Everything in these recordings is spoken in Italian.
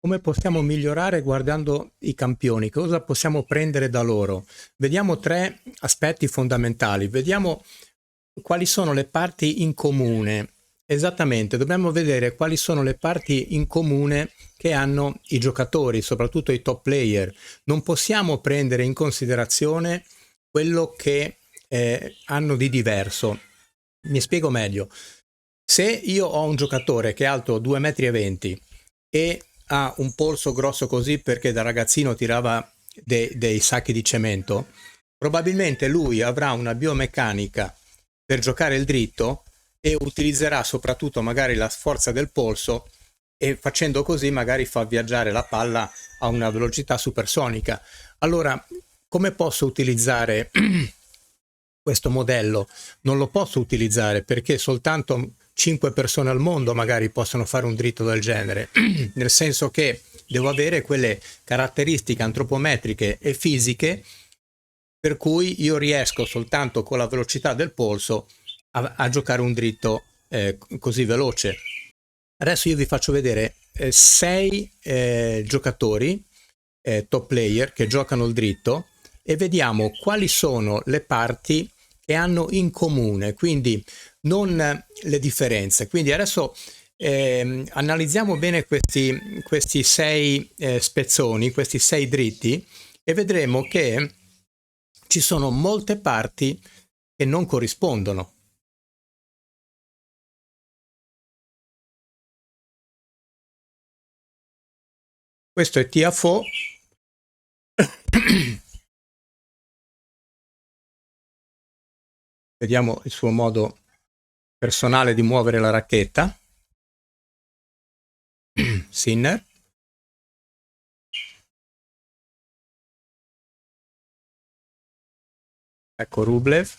Come possiamo migliorare guardando i campioni? Cosa possiamo prendere da loro? Vediamo tre aspetti fondamentali. Vediamo quali sono le parti in comune. Esattamente, dobbiamo vedere quali sono le parti in comune che hanno i giocatori, soprattutto i top player. Non possiamo prendere in considerazione quello che hanno di diverso. Mi spiego meglio. Se io ho un giocatore che è alto 2,20 m e ha un polso grosso così perché da ragazzino tirava dei sacchi di cemento, probabilmente lui avrà una biomeccanica per giocare il dritto e utilizzerà soprattutto magari la forza del polso e facendo così magari fa viaggiare la palla a una velocità supersonica. Allora, come posso utilizzare questo modello? Non lo posso utilizzare perché soltanto 5 persone al mondo magari possono fare un dritto del genere, nel senso che devo avere quelle caratteristiche antropometriche e fisiche per cui io riesco soltanto con la velocità del polso a giocare un dritto così veloce. Adesso io vi faccio vedere 6 giocatori top player che giocano il dritto e vediamo quali sono le parti che hanno in comune, quindi non le differenze. Quindi adesso analizziamo bene questi 6 spezzoni, questi 6 dritti e vedremo che ci sono molte parti che non corrispondono. Questo è Tiafoe. Vediamo il suo modo personale di muovere la racchetta. Sinner. Ecco Rublev.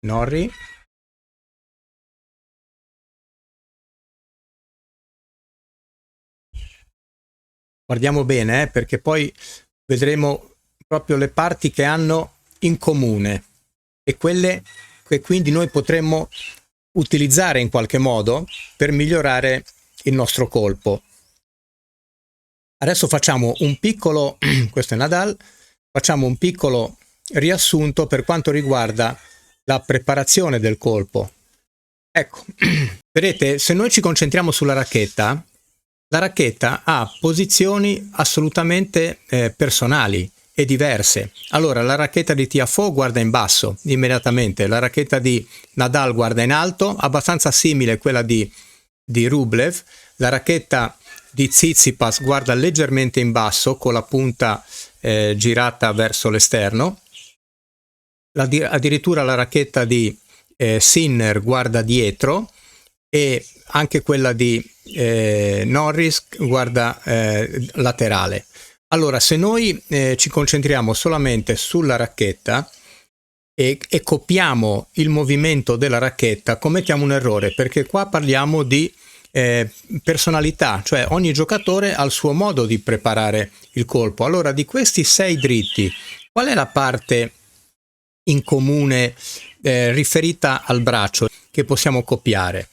Norrie. Guardiamo bene, perché poi vedremo proprio le parti che hanno in comune e quelle che quindi noi potremmo utilizzare in qualche modo per migliorare il nostro colpo. Adesso facciamo un piccolo, questo è Nadal, facciamo un piccolo riassunto per quanto riguarda la preparazione del colpo. Ecco, vedete, se noi ci concentriamo sulla racchetta, la racchetta ha posizioni assolutamente personali e diverse. Allora, la racchetta di Tiafoe guarda in basso immediatamente, la racchetta di Nadal guarda in alto, abbastanza simile a quella di Rublev, la racchetta di Tsitsipas guarda leggermente in basso con la punta girata verso l'esterno, addirittura la racchetta di Sinner guarda dietro e anche quella di Norris guarda laterale. Allora, se noi ci concentriamo solamente sulla racchetta e copiamo il movimento della racchetta, commettiamo un errore, perché qua parliamo di personalità, cioè ogni giocatore ha il suo modo di preparare il colpo. Allora, di questi 6 dritti, qual è la parte in comune riferita al braccio che possiamo copiare?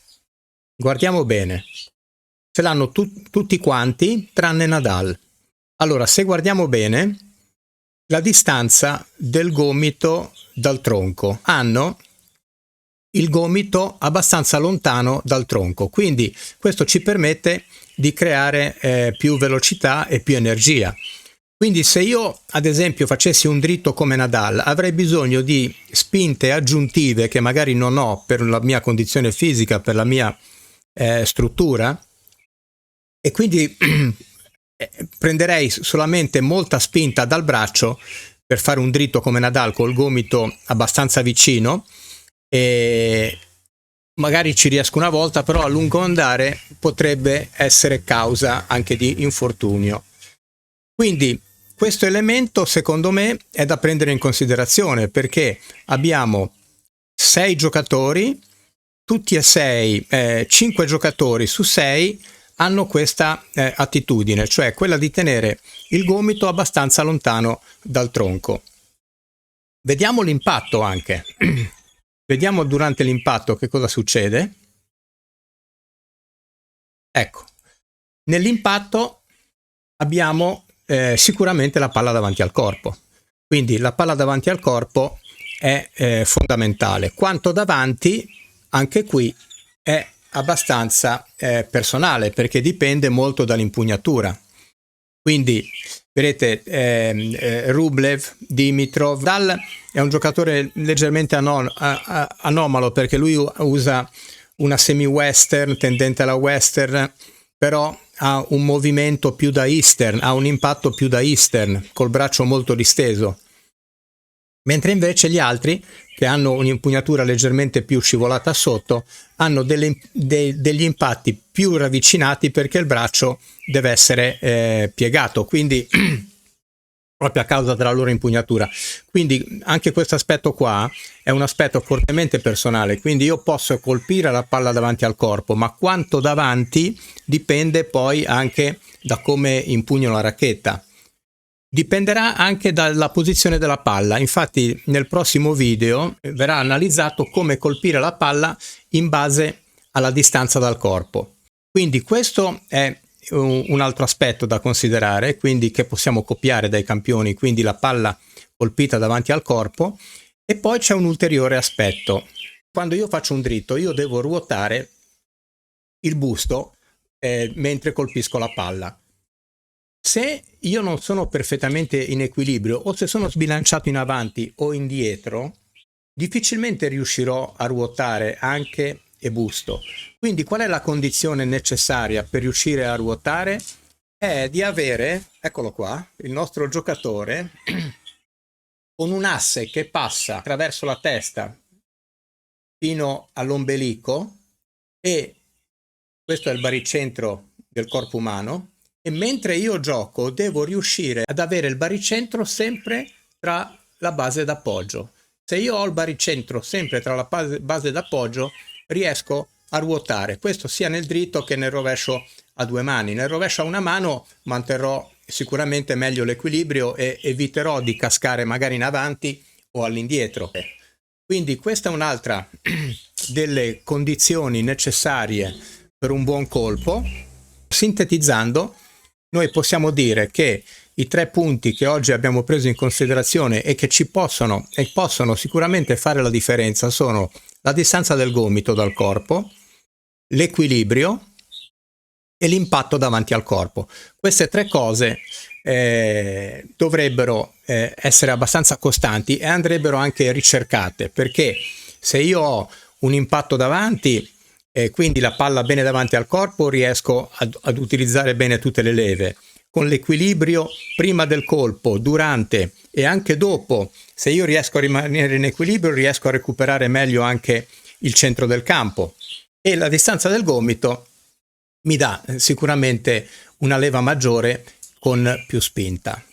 Guardiamo bene, ce l'hanno tutti quanti tranne Nadal. Allora, se guardiamo bene, la distanza del gomito dal tronco, hanno il gomito abbastanza lontano dal tronco, quindi questo ci permette di creare più velocità e più energia. Quindi se io ad esempio facessi un dritto come Nadal, avrei bisogno di spinte aggiuntive che magari non ho per la mia condizione fisica, per la mia struttura, e quindi prenderei solamente molta spinta dal braccio per fare un dritto come Nadal col gomito abbastanza vicino, e magari ci riesco una volta, però a lungo andare potrebbe essere causa anche di infortunio. Quindi questo elemento secondo me è da prendere in considerazione, perché abbiamo 6 giocatori, tutti e 6, 5 giocatori su 6 hanno questa attitudine, cioè quella di tenere il gomito abbastanza lontano dal tronco. Vediamo l'impatto anche. Vediamo durante l'impatto che cosa succede. Ecco, nell'impatto abbiamo sicuramente la palla davanti al corpo. Quindi la palla davanti al corpo è fondamentale. Quanto davanti, anche qui, è abbastanza personale, perché dipende molto dall'impugnatura. Quindi vedete Rublev, Dimitrov, Nadal è un giocatore leggermente anomalo, perché lui usa una semi-western tendente alla western, però ha un movimento più da eastern, ha un impatto più da eastern, col braccio molto disteso. Mentre invece gli altri, che hanno un'impugnatura leggermente più scivolata sotto, hanno degli impatti più ravvicinati, perché il braccio deve essere piegato, quindi proprio a causa della loro impugnatura. Quindi anche questo aspetto qua è un aspetto fortemente personale, quindi io posso colpire la palla davanti al corpo, ma quanto davanti dipende poi anche da come impugno la racchetta. Dipenderà anche dalla posizione della palla. Infatti nel prossimo video verrà analizzato come colpire la palla in base alla distanza dal corpo. Quindi questo è un altro aspetto da considerare, quindi che possiamo copiare dai campioni, quindi la palla colpita davanti al corpo. E poi c'è un ulteriore aspetto. Quando io faccio un dritto, io devo ruotare il busto mentre colpisco la palla. Se io non sono perfettamente in equilibrio, o se sono sbilanciato in avanti o indietro, difficilmente riuscirò a ruotare anche e busto. Quindi qual è la condizione necessaria per riuscire a ruotare? È di avere, eccolo qua, il nostro giocatore con un asse che passa attraverso la testa fino all'ombelico, e questo è il baricentro del corpo umano. E mentre io gioco devo riuscire ad avere il baricentro sempre tra la base d'appoggio. Se io ho il baricentro sempre tra la base d'appoggio, riesco a ruotare. Questo sia nel dritto che nel rovescio a due mani. Nel rovescio a una mano manterrò sicuramente meglio l'equilibrio e eviterò di cascare magari in avanti o all'indietro. Quindi questa è un'altra delle condizioni necessarie per un buon colpo. Sintetizzando, noi possiamo dire che i 3 punti che oggi abbiamo preso in considerazione e che possono sicuramente fare la differenza sono la distanza del gomito dal corpo, l'equilibrio e l'impatto davanti al corpo. Queste 3 cose dovrebbero essere abbastanza costanti e andrebbero anche ricercate, perché se io ho un impatto davanti e quindi la palla bene davanti al corpo, riesco ad utilizzare bene tutte le leve. Con l'equilibrio prima del colpo, durante e anche dopo, se io riesco a rimanere in equilibrio, riesco a recuperare meglio anche il centro del campo. E la distanza del gomito mi dà sicuramente una leva maggiore con più spinta.